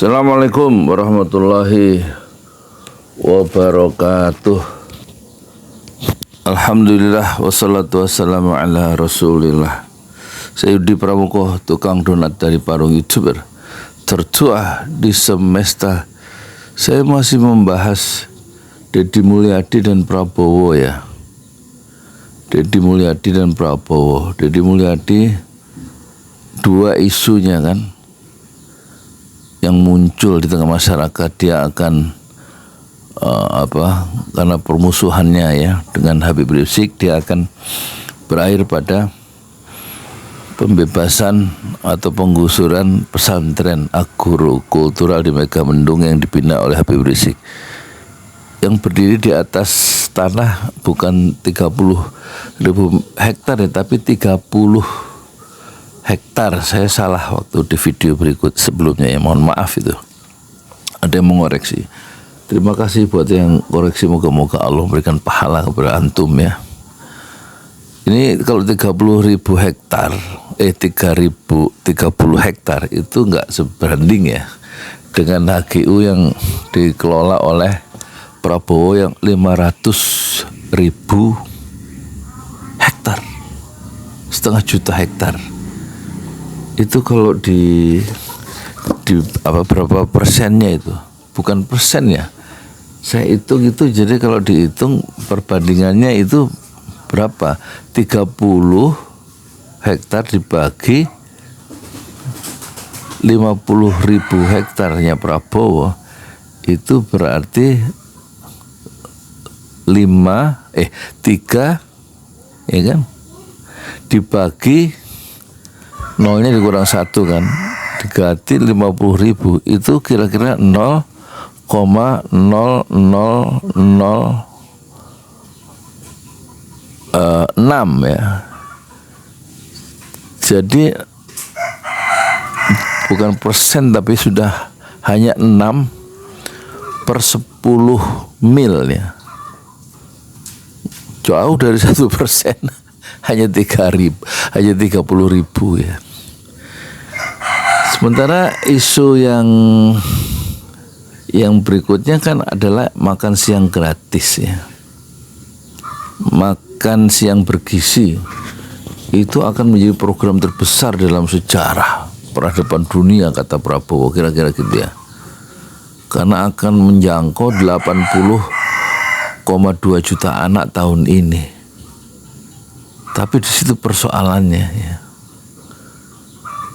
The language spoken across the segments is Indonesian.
Assalamualaikum warahmatullahi wabarakatuh. Alhamdulillah wassalatu wassalamu ala rasulillah. Saya Yudi Pramuko, tukang donat dari Parung YouTuber tertua di semesta. Saya masih membahas Deddy Mulyadi dan Prabowo ya. Deddy Mulyadi dan Prabowo. Deddy Mulyadi, dua isunya kan yang muncul di tengah masyarakat. Dia akan karena permusuhannya ya dengan Habib Rizik, dia akan berakhir pada pembebasan atau penggusuran pesantren Agro Kultural di Megamendung yang dibina oleh Habib Rizik, yang berdiri di atas tanah bukan 30.000 hektar ya, tapi 30 hektar. Saya salah waktu di video berikut sebelumnya ya, mohon maaf itu. Ada yang mengoreksi. Terima kasih buat yang koreksi, moga-moga Allah memberikan pahala kepada antum ya. Ini kalau 30.000 hektar 30 hektar itu enggak sebanding ya dengan HGU yang dikelola oleh Prabowo yang 500.000 hektar, setengah juta hektar. Itu kalau di berapa persennya itu, bukan persen ya, saya hitung itu. Jadi kalau dihitung perbandingannya itu berapa, 30 hektar dibagi 50.000 hektarnya Prabowo, itu berarti 3 ya kan, dibagi nolnya dikurang 1 kan, dikali 50.000 itu kira-kira 0,0006 ya. Jadi bukan persen tapi sudah hanya 6/10 mil ya, jauh dari 1%. hanya 30.000 ya. Sementara isu yang berikutnya kan adalah makan siang gratis ya, makan siang bergizi. Itu akan menjadi program terbesar dalam sejarah peradaban dunia, kata Prabowo, kira-kira gitu ya, karena akan menjangkau 80,2 juta anak tahun ini. Tapi di situ persoalannya ya,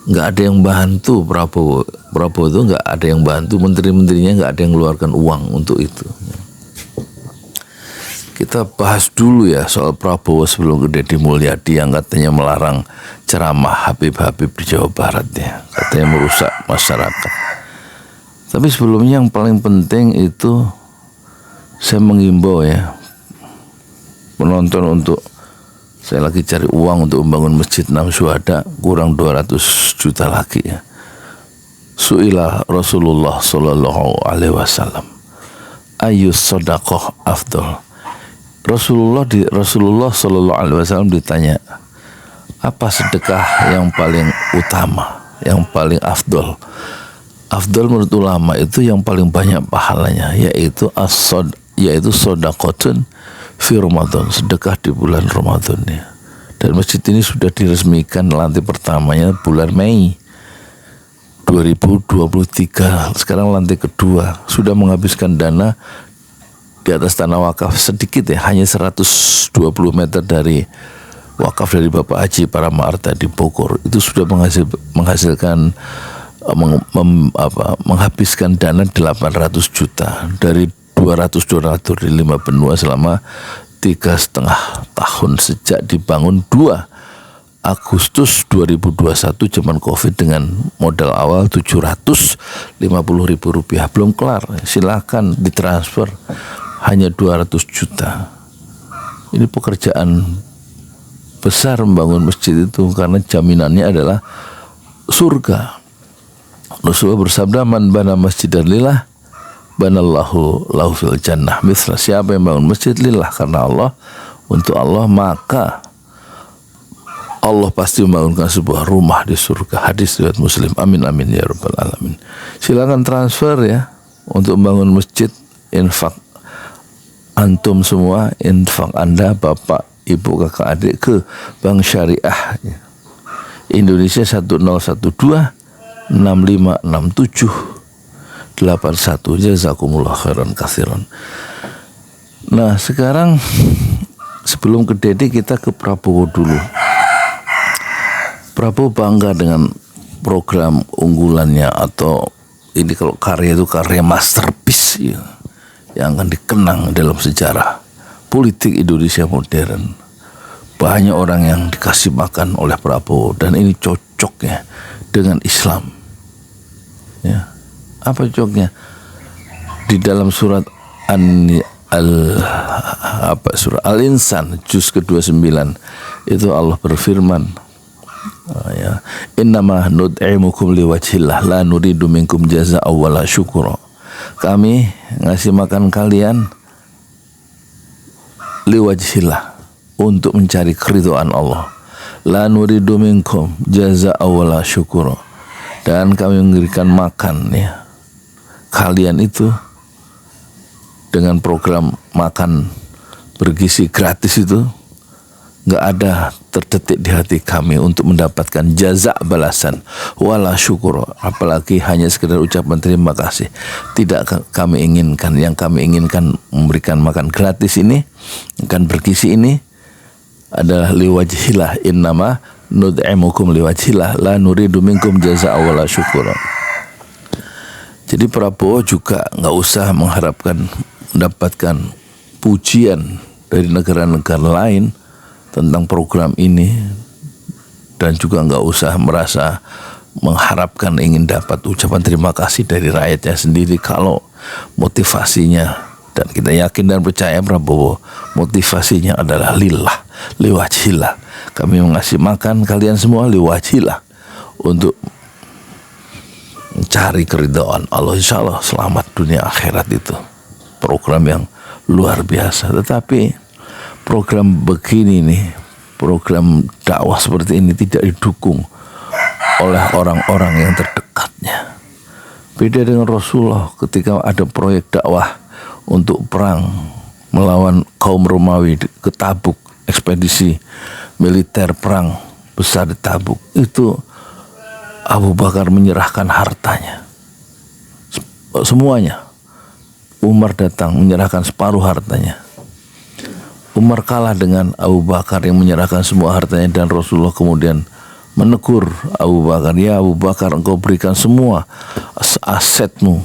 nggak ada yang bantu Prabowo itu, nggak ada yang bantu, menteri-menterinya nggak ada yang mengeluarkan uang untuk itu. Kita bahas dulu ya soal Prabowo sebelum ke Deddy Mulyadi yang katanya melarang ceramah Habib-Habib di Jawa Barat ya, katanya merusak masyarakat. Tapi sebelumnya yang paling penting itu saya mengimbau ya penonton untuk, saya lagi cari uang untuk membangun Masjid 6 Syuhada, kurang 200 juta lagi ya. Su'ila Rasulullah sallallahu alaihi wasallam, ayyus shadaqah afdal. Rasulullah sallallahu alaihi wasallam ditanya, apa sedekah yang paling utama, yang paling afdal? Afdal menurut ulama itu yang paling banyak pahalanya, yaitu shadaqatun fi Ramadan, sedekah di bulan Ramadan ya. Dan masjid ini sudah diresmikan lantai pertamanya bulan Mei 2023. Sekarang lantai kedua sudah menghabiskan dana di atas tanah wakaf sedikit ya, hanya 120 meter dari wakaf dari Bapak Haji Paramaarta di Bogor. Itu sudah menghabiskan dana 800 juta dari 200 donatur di 5 benua selama 3,5 tahun sejak dibangun 2 Agustus 2021 zaman Covid dengan modal awal 750.000 rupiah. Belum kelar, silakan ditransfer, hanya 200 juta. Ini pekerjaan besar membangun masjid itu, karena jaminannya adalah surga. Rasulullah bersabda, man bana masjidan lillah banallahu lahu fil jannah mithla. Siapa yang bangun masjid lillah, karena Allah, untuk Allah, maka Allah pasti membangunkan sebuah rumah di surga. Hadis riwayat Muslim. Amin amin ya rabbal alamin. Silakan transfer ya untuk membangun masjid. Infak antum semua, infak Anda, bapak, ibu, kakak, adik ke Bank Syariah Indonesia 1012 6567 81. Jazakumullah khairan katsiran. Nah sekarang sebelum ke Dedi kita ke Prabowo dulu. Prabowo bangga dengan program unggulannya, atau ini kalau karya itu karya masterpiece ya, yang akan dikenang dalam sejarah politik Indonesia modern. Banyak orang yang dikasih makan oleh Prabowo, dan ini cocoknya dengan Islam. Ya, apa cocoknya? Di dalam surat surah Al-Insan juz ke-29 itu Allah berfirman, ya, innama nud'imukum liwajhillah la nuridu minkum jazaa'a wala syukura. Kami ngasih makan kalian liwajhillah, untuk mencari keridhaan Allah. La nuridu minkum jazaa'a wala syukura. Dan kami memberikan makan ya kalian itu dengan program makan bergizi gratis itu, nggak ada terdetik di hati kami untuk mendapatkan jaza balasan wala syukur, apalagi hanya sekedar ucapan terima kasih. Tidak kami inginkan. Yang kami inginkan memberikan makan gratis ini, makan bergizi ini adalah liwajhillah, innama nud'imukum liwajhillah la nuridu minkum jaza wala syukur. Jadi Prabowo juga nggak usah mengharapkan mendapatkan pujian dari negara-negara lain tentang program ini, dan juga nggak usah merasa mengharapkan ingin dapat ucapan terima kasih dari rakyatnya sendiri kalau motivasinya, dan kita yakin dan percaya Prabowo motivasinya adalah lillah, liwajhillah. Kami mengasih makan kalian semua liwajhillah, untuk mencari keridhaan Allah. Insya Allah selamat dunia akhirat. Itu program yang luar biasa. Tetapi program begini nih, program dakwah seperti ini tidak didukung oleh orang-orang yang terdekatnya. Beda dengan Rasulullah ketika ada proyek dakwah untuk perang melawan kaum Romawi ke Tabuk, ekspedisi militer perang besar di Tabuk, itu Abu Bakar menyerahkan hartanya semuanya. Umar datang menyerahkan separuh hartanya. Umar kalah dengan Abu Bakar yang menyerahkan semua hartanya, dan Rasulullah kemudian menegur Abu Bakar, ya Abu Bakar, engkau berikan semua asetmu.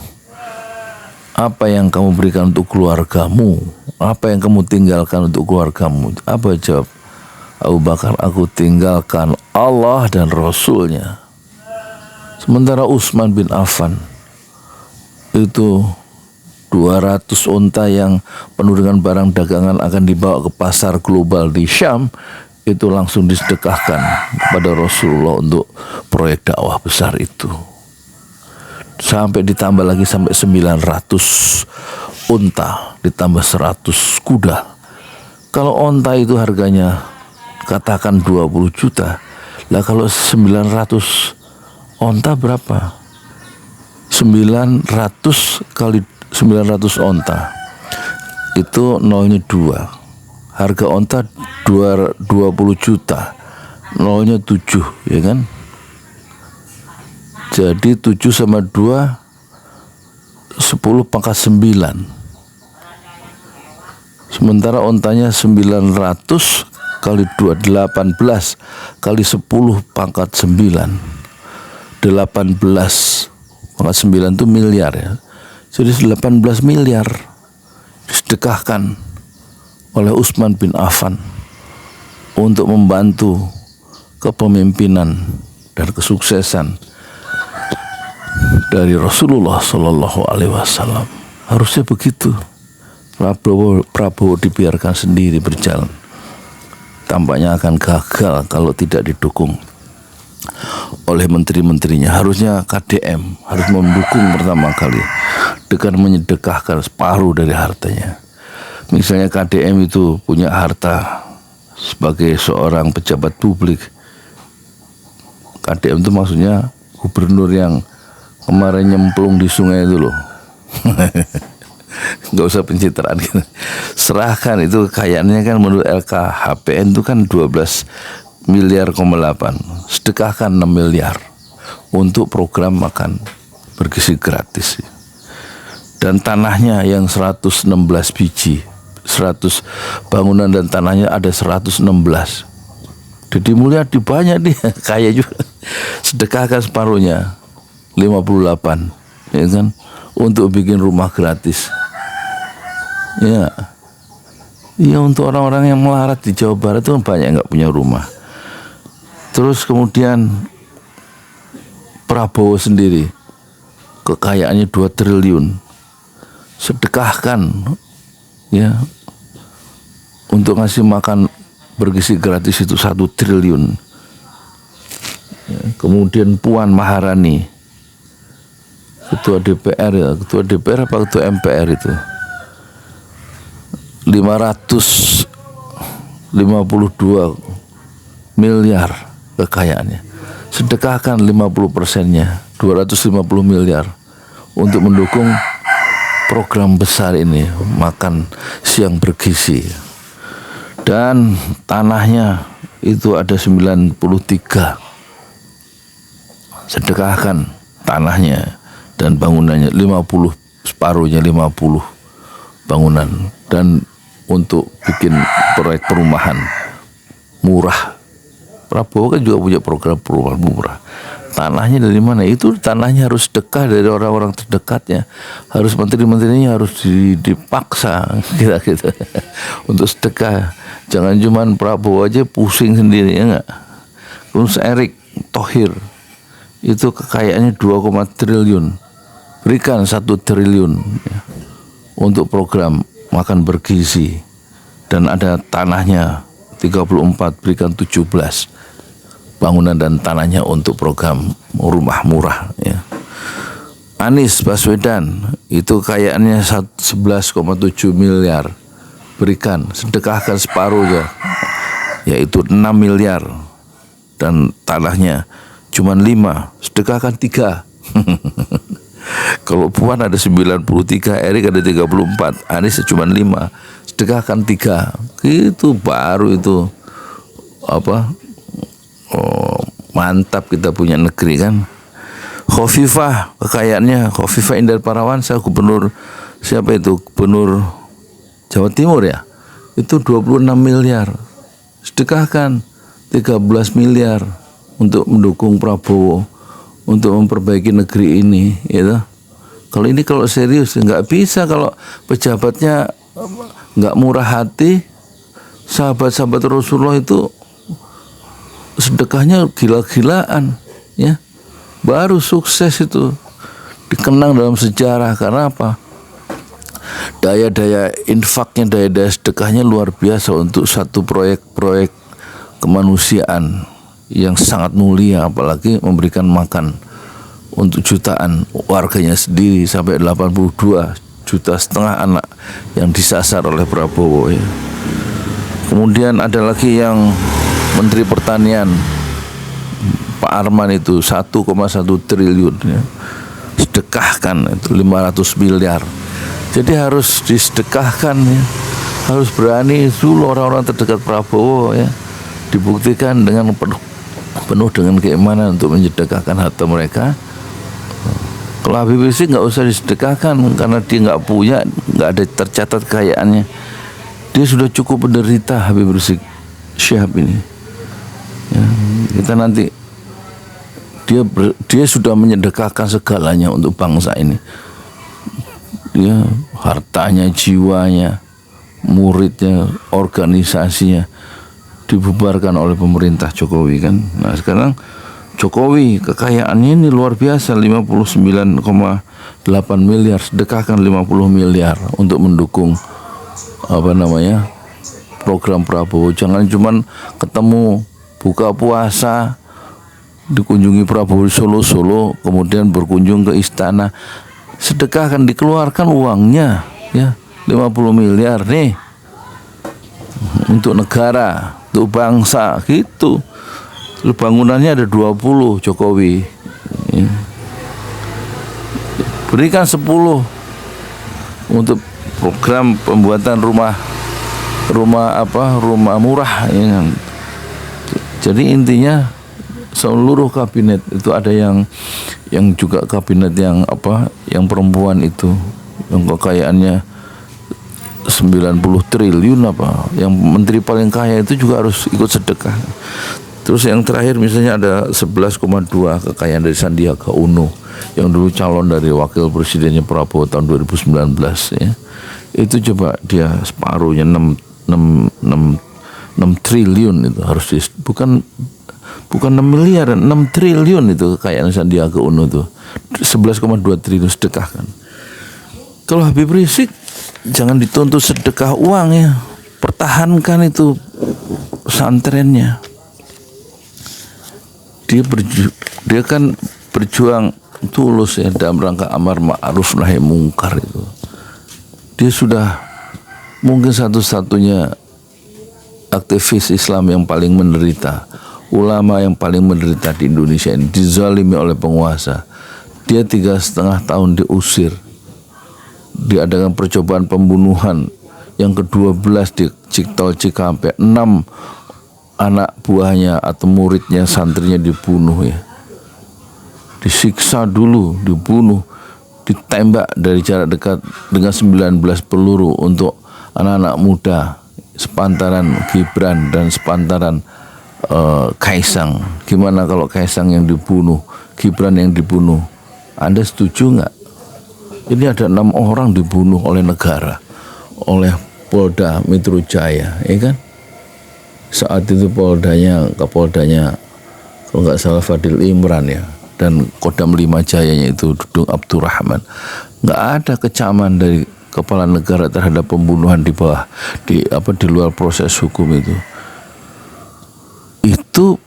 Apa yang kamu berikan untuk keluargamu? Apa yang kamu tinggalkan untuk keluargamu? Apa jawab Abu Bakar? Aku tinggalkan Allah dan Rasulnya. Sementara Utsman bin Affan itu 200 unta yang penuh dengan barang dagangan akan dibawa ke pasar global di Syam, itu langsung disedekahkan kepada Rasulullah untuk proyek dakwah besar itu. Sampai ditambah lagi sampai 900 unta, ditambah 100 kuda. Kalau unta itu harganya katakan 20 juta, lah kalau 900 unta berapa? 900 kali 900 onta itu nolnya 2. Harga onta 20 juta, nolnya 7, ya kan? Jadi 7 sama 2 10 pangkat 9. Sementara ontanya 900 kali 2 18 kali 10 pangkat 9. 18 pangkat 9 itu miliar ya. Jadi 18 miliar disedekahkan oleh Utsman bin Affan untuk membantu kepemimpinan dan kesuksesan dari Rasulullah Sallallahu Alaihi Wasallam. Harusnya begitu. Prabowo dibiarkan sendiri berjalan. Tampaknya akan gagal kalau tidak didukung oleh menteri-menterinya. Harusnya KDM harus mendukung pertama kali dengan menyedekahkan separuh dari hartanya. Misalnya KDM itu punya harta sebagai seorang pejabat publik KDM itu maksudnya gubernur yang kemarin nyemplung di sungai itu loh. Nggak usah pencitraan gitu. Serahkan itu kekayaannya kan menurut LKHPN itu kan 12 miliar, 8. Sedekahkan 6 miliar untuk program makan bergizi gratis. Dan tanahnya yang 116 biji, 100 bangunan dan tanahnya ada 116. Deddy Mulyadi banyak dia, kaya juga. Sedekahkan separuhnya 58, ya kan, untuk bikin rumah gratis. Ya, ya untuk orang-orang yang melarat di Jawa Barat itu banyak yang nggak punya rumah. Terus kemudian Prabowo sendiri kekayaannya 2 triliun, sedekahkan ya untuk ngasih makan bergizi gratis itu 1 triliun. Ya, kemudian Puan Maharani, ketua DPR ya, ketua DPR apa ketua MPR itu, 552 miliar kekayaannya. Sedekahkan 50%-nya, 250 miliar untuk mendukung program besar ini, makan siang bergizi. Dan tanahnya itu ada 93. Sedekahkan tanahnya dan bangunannya 50, separuhnya 50 bangunan, dan untuk bikin proyek perumahan murah. Prabowo kan juga punya program perumahan murah. Tanahnya dari mana? Itu tanahnya harus sedekah dari orang-orang terdekatnya. Harus menteri-menterinya harus dipaksa gitu untuk sedekah. Jangan cuman Prabowo aja pusing sendiri, ya enggak. Terus Erick Thohir itu kekayaannya 2, triliun. Berikan 1 triliun ya, untuk program makan bergizi, dan ada tanahnya 34, berikan 17 bangunan dan tanahnya untuk program rumah murah ya. Anies Baswedan itu kekayaannya 11,7 miliar, berikan, sedekahkan separuhnya yaitu 6 miliar, dan tanahnya cuma 5, sedekahkan 3. Kalau Puan ada 93, Erick ada 34, Anies cuma 5, sedekahkan 3. Itu baru itu apa? Oh, mantap kita punya negeri kan. Khofifah kekayaannya, Khofifah Indar Parawansa, gubernur siapa itu? Gubernur Jawa Timur ya. Itu 26 miliar. Sedekahkan 13 miliar untuk mendukung Prabowo untuk memperbaiki negeri ini, gitu. Kalau serius nggak bisa, kalau pejabatnya nggak murah hati. Sahabat-sahabat Rasulullah itu sedekahnya gila-gilaan, ya. Baru sukses itu dikenang dalam sejarah. Karena apa? Daya-daya infaknya, daya-daya sedekahnya luar biasa untuk satu proyek-proyek kemanusiaan yang sangat mulia, apalagi memberikan makan untuk jutaan warganya sendiri, sampai 82,5 juta anak yang disasar oleh Prabowo ya. Kemudian ada lagi yang Menteri Pertanian Pak Arman itu 1,1 triliun ya. Sedekahkan itu 500 miliar. Jadi harus disedekahkan ya. Harus berani dulu orang-orang terdekat Prabowo ya. Dibuktikan dengan penuh dengan keimanan untuk menyedekahkan harta mereka. Kalau Habib Rizik nggak usah disedekahkan karena dia nggak punya, nggak ada tercatat kekayaannya. Dia sudah cukup menderita, Habib Rizik Syihab ini. Ya, kita nanti dia sudah menyedekahkan segalanya untuk bangsa ini. Dia hartanya, jiwanya, muridnya, organisasinya dibubarkan oleh pemerintah Jokowi kan. Nah sekarang Jokowi kekayaannya ini luar biasa, 59,8 miliar, sedekahkan 50 miliar untuk mendukung program Prabowo. Jangan cuman ketemu buka puasa dikunjungi Prabowo di Solo, kemudian berkunjung ke istana. Sedekahkan, dikeluarkan uangnya ya, 50 miliar nih untuk negara, untuk bangsa gitu. Terus bangunannya ada 20 Jokowi. Ya. Berikan 10 untuk program pembuatan rumah murah. Ya. Jadi intinya seluruh kabinet itu ada yang juga kabinet yang perempuan itu yang kekayaannya 90 triliun yang menteri paling kaya itu juga harus ikut sedekah. Terus yang terakhir misalnya ada 11,2 kekayaan dari Sandiaga Uno yang dulu calon dari wakil presidennya Prabowo tahun 2019 ya. Itu coba dia separuhnya 6 triliun itu harus bukan 6 miliar, 6 triliun itu kekayaan Sandiaga Uno tuh. 11,2 triliun sedekahkan. Kalau Habib Rizik jangan dituntut sedekah uang ya. Pertahankan itu pesantrennya. Dia kan berjuang tulus ya dalam rangka amar ma'ruf nahi mungkar itu. Dia sudah mungkin satu-satunya aktivis Islam yang paling menderita, ulama yang paling menderita di Indonesia ini, dizalimi oleh penguasa. Dia 3,5 tahun diusir, diadakan percobaan pembunuhan yang ke-12 di Tol Cikampek, 6 anak buahnya atau muridnya, santrinya dibunuh ya. Disiksa dulu, dibunuh, ditembak dari jarak dekat dengan 19 peluru untuk anak-anak muda sepantaran Gibran dan sepantaran Kaisang. Gimana kalau Kaisang yang dibunuh, Gibran yang dibunuh? Anda setuju nggak? Ini ada 6 orang dibunuh oleh negara, oleh Polda Metro Jaya, ya kan? Saat itu Kapoldanya kalau nggak salah Fadil Imran ya, dan Kodam 5 Jayanya itu Dudung Abdurrahman. Nggak ada kecaman dari kepala negara terhadap pembunuhan di luar proses hukum itu. Itu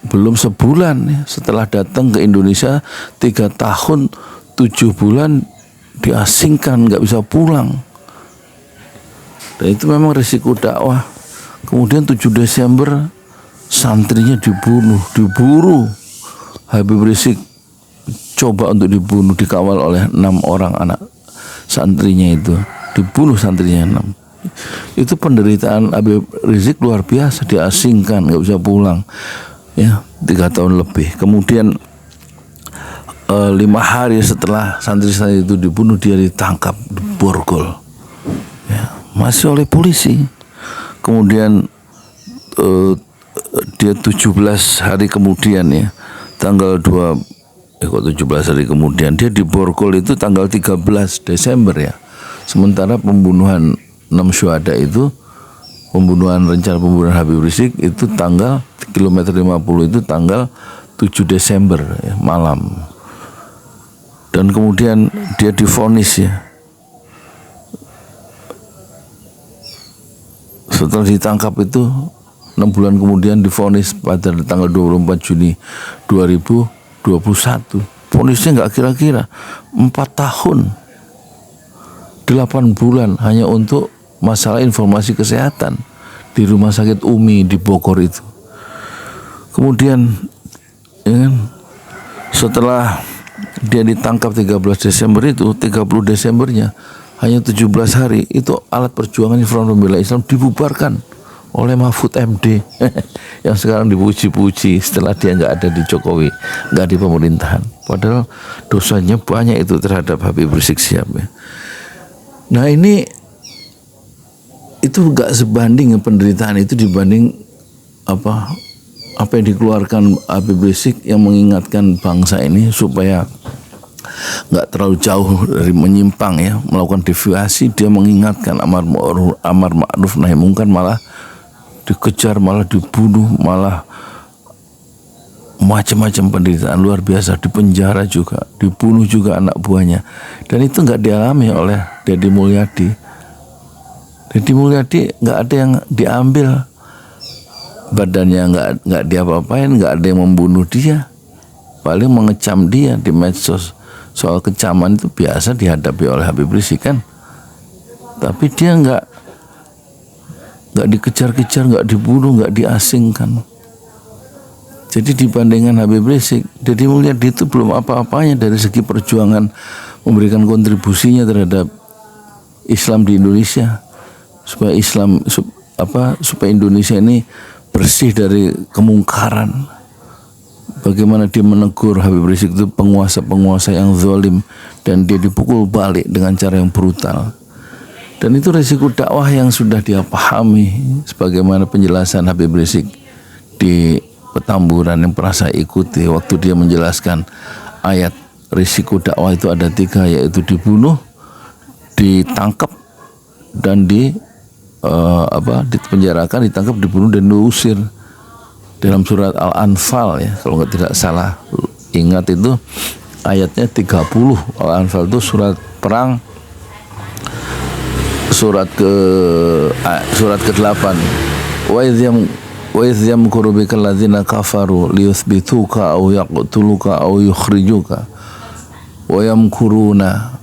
belum sebulan ya, setelah datang ke Indonesia 3 tahun 7 bulan diasingkan, nggak bisa pulang. Dan itu memang risiko dakwah. Kemudian 7 Desember santrinya diburu. Habib Rizik coba untuk dibunuh, dikawal oleh 6 orang anak santrinya itu, dibunuh santrinya 6. Itu penderitaan Habib Rizik luar biasa, diasingkan, nggak bisa pulang ya 3 tahun lebih. Kemudian 5 hari setelah santri-santri itu dibunuh, dia ditangkap di Borgol ya, masih oleh polisi. Kemudian dia 17 hari kemudian ya, tanggal 17 hari kemudian dia di Borgol itu tanggal 13 Desember ya. Sementara pembunuhan 6 syuhada itu, rencana pembunuhan Habib Rizik itu tanggal kilometer 50 itu tanggal 7 Desember ya, malam. Dan kemudian dia divonis ya. Setelah ditangkap itu 6 bulan kemudian divonis pada tanggal 24 Juni 2021. Vonisnya nggak kira-kira 4 tahun 8 bulan hanya untuk masalah informasi kesehatan di rumah sakit Umi di Bogor itu. Kemudian ya kan, setelah dia ditangkap 13 Desember itu, 30 Desembernya hanya 17 hari itu alat perjuangan Front Pembela Islam dibubarkan oleh Mahfud MD yang sekarang dipuji-puji setelah dia nggak ada di Jokowi, nggak di pemerintahan. Padahal dosanya banyak itu terhadap Habib Rizik Syihab ya. Nah ini itu nggak sebanding penderitaan itu dibanding apa yang dikeluarkan Habib Rizik yang mengingatkan bangsa ini supaya nggak terlalu jauh dari menyimpang ya, melakukan deviasi. Dia mengingatkan amar ma'ruf nahi mungkar, malah dikejar, malah dibunuh, malah macam-macam penderitaan luar biasa, dipenjara juga, dibunuh juga anak buahnya. Dan itu nggak dialami oleh Deddy Mulyadi. Deddy Mulyadi nggak ada yang diambil badannya, nggak diapa-apain, nggak ada yang membunuh dia, paling mengecam dia di medsos. Soal kecaman itu biasa dihadapi oleh Habib Rizik kan, tapi dia nggak dikejar-kejar, nggak dibunuh, nggak diasingkan. Jadi dibandingkan Habib Rizik, Deddy Mulyadi itu belum apa-apanya dari segi perjuangan memberikan kontribusinya terhadap Islam di Indonesia, supaya supaya Indonesia ini bersih dari kemungkaran. Bagaimana dia menegur Habib Rizik itu penguasa-penguasa yang zalim, dan dia dipukul balik dengan cara yang brutal. Dan itu risiko dakwah yang sudah dia pahami, sebagaimana penjelasan Habib Rizik di Petamburan yang pernah saya ikuti waktu dia menjelaskan ayat risiko dakwah itu ada 3, yaitu dibunuh, ditangkap, dan dipenjarakan, ditangkap, dibunuh, dan diusir. Dalam surat Al-Anfal ya, kalau tidak salah ingat itu ayatnya 30. Al-Anfal itu surat perang, surat ke-8. Wa idh yamkuru bikal ladzina kafaru liyuthbituka aw yaqtuluka aw yukhrijuka wa yamkuruna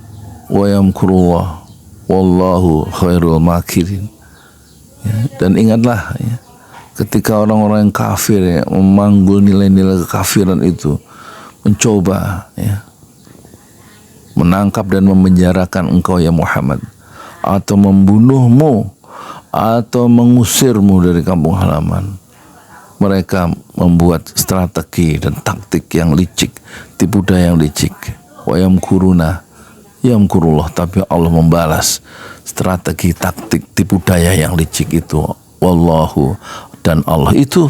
wa yamkurullah wallahu khairul makirin. Ya, dan ingatlah ya, ketika orang-orang yang kafir ya, memanggul nilai-nilai kekafiran itu, mencoba ya, menangkap dan memenjarakan engkau ya Muhammad, atau membunuhmu, atau mengusirmu dari kampung halaman. Mereka membuat strategi dan taktik yang licik, tipu daya yang licik. Wa yamkuruna yamkurullah, tapi Allah membalas strategi, taktik, tipu daya yang licik itu. Wallahu, dan Allah itu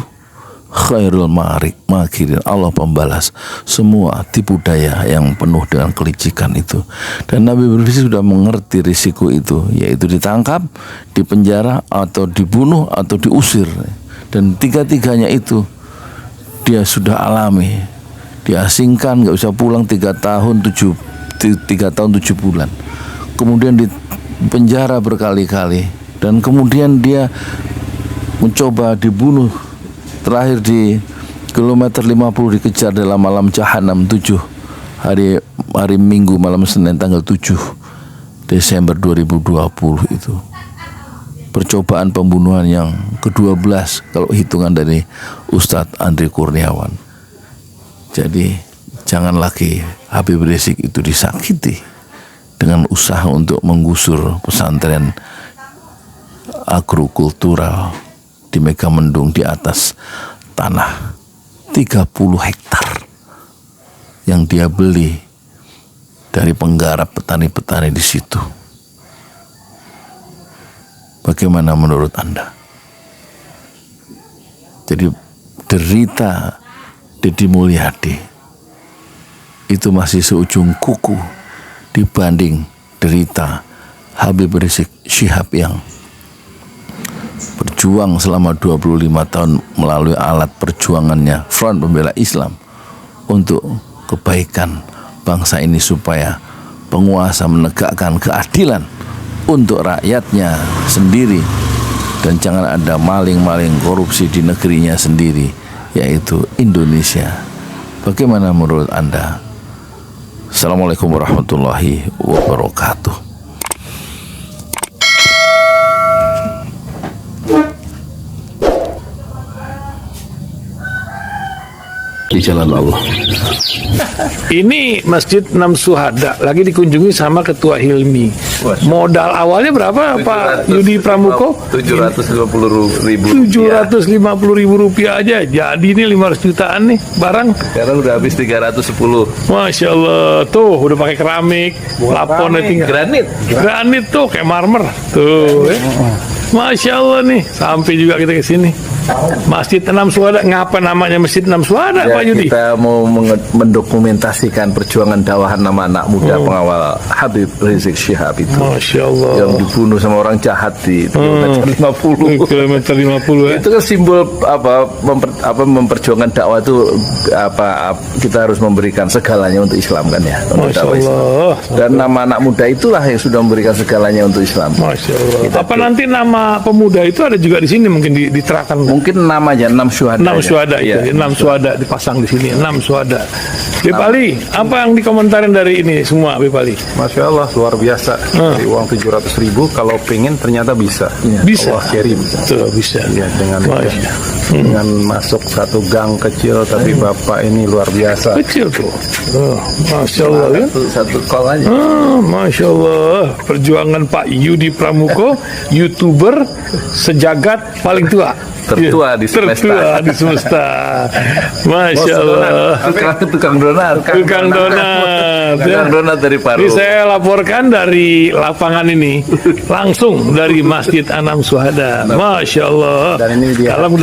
khairul makirin, Allah pembalas semua tipu daya yang penuh dengan kelicikan itu. Dan Nabi Rizik sudah mengerti risiko itu, yaitu ditangkap, dipenjara, atau dibunuh, atau diusir. Dan tiga-tiganya itu dia sudah alami. Diasingkan, gak usah pulang 3 tahun 7 bulan, kemudian dipenjara berkali-kali, dan kemudian dia mencoba dibunuh. Terakhir di kilometer 50 dikejar dalam malam Jahanam 7 hari Minggu, malam Senin tanggal 7 Desember 2020 itu. Percobaan pembunuhan yang ke-12 kalau hitungan dari Ustadz Andri Kurniawan. Jadi jangan lagi Habib Rizik itu disakiti dengan usaha untuk menggusur pesantren agrokultural di Megamendung di atas tanah 30 hektar yang dia beli dari penggarap petani-petani di situ. Bagaimana menurut Anda? Jadi derita Deddy Mulyadi itu masih seujung kuku dibanding derita Habib Rizik Syihab yang berjuang selama 25 tahun melalui alat perjuangannya Front Pembela Islam untuk kebaikan bangsa ini, supaya penguasa menegakkan keadilan untuk rakyatnya sendiri, dan jangan ada maling-maling korupsi di negerinya sendiri, yaitu Indonesia. Bagaimana menurut Anda? Assalamualaikum warahmatullahi wabarakatuh. Di jalan Allah. Ini Masjid Enam Syuhada lagi dikunjungi sama Ketua Hilmi. Modal awalnya berapa Pak Yudi Pramuko? 750.000 rupiah aja. Jadi ini 500 jutaan nih barang. Sekarang udah habis 310. Masya Allah, tuh udah pakai keramik, plafon granit tuh kayak marmer tuh. Masya Allah nih, sampai juga kita ke sini. Masjid Enam Syuhada, ngapa namanya Masjid Enam Syuhada Ya, Pak Yudi? kita mau mendokumentasikan perjuangan dakwahan nama anak muda pengawal Habib Rizik Syihab itu. Masya Allah. Yang dibunuh sama orang jahat di kilometer 50. Kilometer 50 ya. Itu kan simbol memperjuangkan dakwah itu kita harus memberikan segalanya untuk Islam kan ya. Untuk Masya dakwah Islam. Allah. Dan nama anak muda itulah yang sudah memberikan segalanya untuk Islam. Masya Allah. Apa nanti nama pemuda itu ada juga di sini mungkin diterangkan? mungkin 6 aja, 6 syuhada. 6 aja. syuhada itu, Iya. 6 syuhada dipasang di sini, 6 syuhada. Bipali, apa yang dikomentarin dari ini semua, Bipali? Masya Allah, luar biasa. Dari uang 700.000, kalau pengen ternyata bisa. Bisa. Allah kirim. Tuh, bisa. Ya, dengan masuk satu gang kecil, tapi Bapak ini luar biasa. Kecil tuh. Oh, Masya Allah ya. Satu call aja. Masya Allah, perjuangan Pak Yudi Pramuko, YouTuber sejagat paling tua. Tertua di semesta. Tertua di semesta. Masya Allah. Tukang donat. Tukang donat. Tukang donat dari Paru. Ini saya laporkan dari lapangan ini, langsung dari Masjid Anam Syuhada. Masya Allah. Dan ini dia. Dalam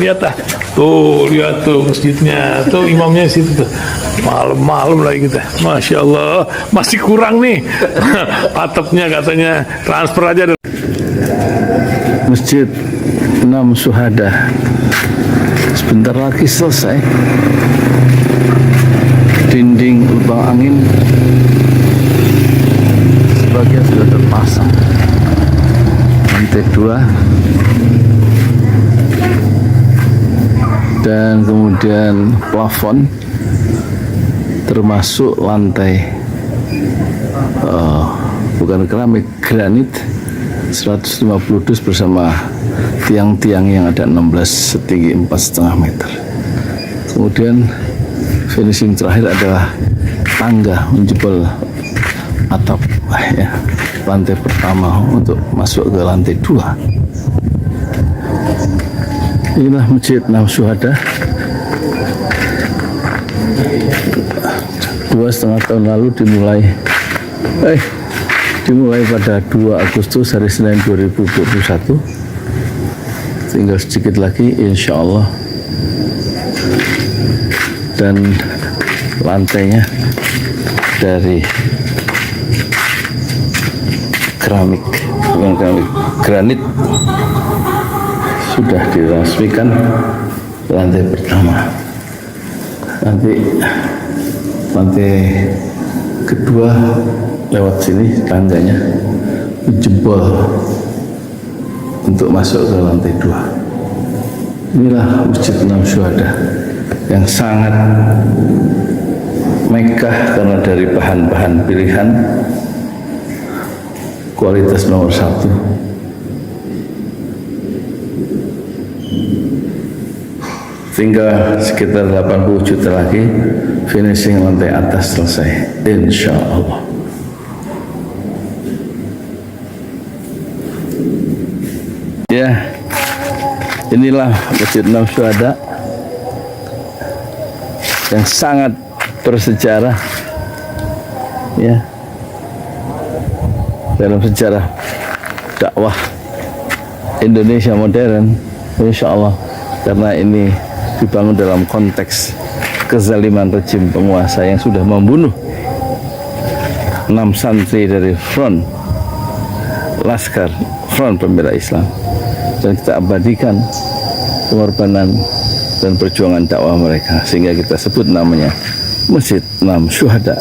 kelihatan. Tuh, lihat tuh masjidnya. Tuh imamnya di situ tuh. Malam-malam lagi kita. Masya Allah. Masih kurang nih. Atapnya katanya transfer aja. Masjid Anam Syuhada sebentar lagi selesai. Dinding lubang angin sebagian sudah terpasang, lantai 2 dan kemudian plafon termasuk lantai bukan keramik, granit 150 dus bersama tiang-tiang yang ada 16 setinggi 4,5 meter. Kemudian finishing terakhir adalah tangga menjebol atap ya, lantai pertama untuk masuk ke lantai 2. Inilah Masjid Anam Syuhada. 2,5 tahun lalu dimulai pada 2 Agustus hari Senin 2021. Tinggal sedikit lagi insya Allah, dan lantainya dari keramik, bukan keramik, granit sudah diresmikan lantai pertama. Nanti lantai kedua lewat sini tangganya jebol untuk masuk ke lantai 2. Inilah Masjid Anam Syuhada yang sangat megah karena dari bahan-bahan pilihan, kualitas nomor 1. Tinggal sekitar 80 juta lagi finishing lantai atas selesai, insya Allah. Ya, inilah Masjid Anam Syuhada yang sangat bersejarah ya dalam sejarah dakwah Indonesia modern, insya Allah, karena ini dibangun dalam konteks kezaliman rejim penguasa yang sudah membunuh 6 santri dari front Laskar Front Pembela Islam, dan kita abadikan pengorbanan dan perjuangan dakwah mereka sehingga kita sebut namanya Masjid Anam Syuhada.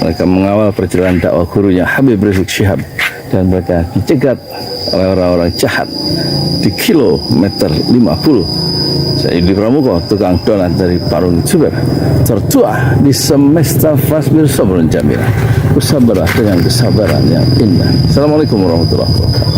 Mereka mengawal perjalanan dakwah gurunya Habib Rizik Syihab, dan mereka dicegat oleh orang-orang jahat di kilometer 50. Saya Yudi Pramuko, tukang donat dari Parung Juber, tertua di semesta fasbir sabrun jamil. Bersabarlah dengan kesabaran yang indah. Assalamualaikum warahmatullahi wabarakatuh.